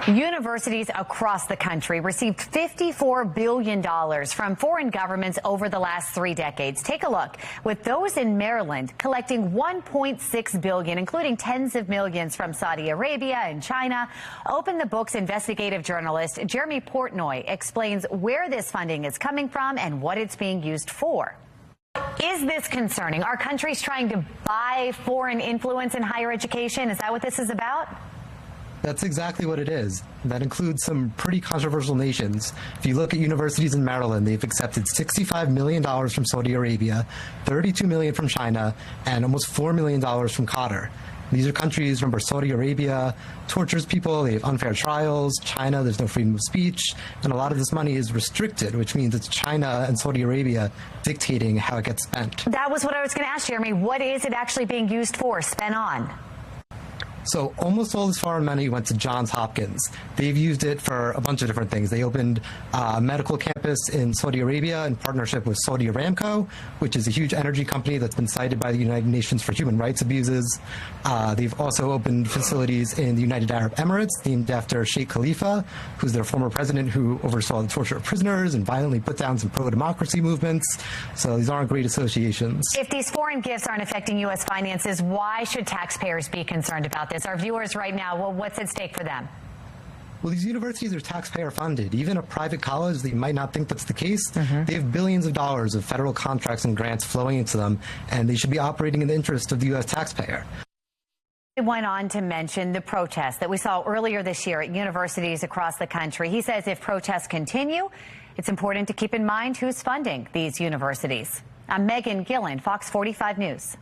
Universities across the country received $54 billion from foreign governments over the last 3 decades. Take a look. With those in Maryland collecting $1.6 billion, including tens of millions from Saudi Arabia and China. Open the Book's investigative journalist Jeremy Portnoy explains where this funding is coming from and what it's being used for. Is this concerning? Are countries trying to buy foreign influence in higher education? Is that what this is about? That's exactly what it is. That includes some pretty controversial nations. If you look at universities in Maryland, they've accepted $65 million from Saudi Arabia, $32 million from China, and almost $4 million from Qatar. These are countries, remember, Saudi Arabia tortures people, they have unfair trials. China, there's no freedom of speech. And a lot of this money is restricted, which means it's China and Saudi Arabia dictating how it gets spent. That was what I was going to ask, Jeremy. What is it actually being used for, spent on? So almost all this foreign money went to Johns Hopkins. They've used it for a bunch of different things. They opened a medical campus in Saudi Arabia in partnership with Saudi Aramco, which is a huge energy company that's been cited by the United Nations for human rights abuses. They've also opened facilities in the United Arab Emirates named after Sheikh Khalifa, who's their former president who oversaw the torture of prisoners and violently put down some pro-democracy movements. So these aren't great associations. If these foreign gifts aren't affecting U.S. finances, why should taxpayers be concerned about this? Our viewers right now, well, what's at stake for them? Well, these universities are taxpayer funded. Even a private college that you might not think that's the case, they have billions of dollars of federal contracts and grants flowing into them, and they should be operating in the interest of the U.S. taxpayer. He went on to mention the protests that we saw earlier this year at universities across the country. He says if protests continue, it's important to keep in mind who's funding these universities. I'm Megan Gillen, Fox 45 News.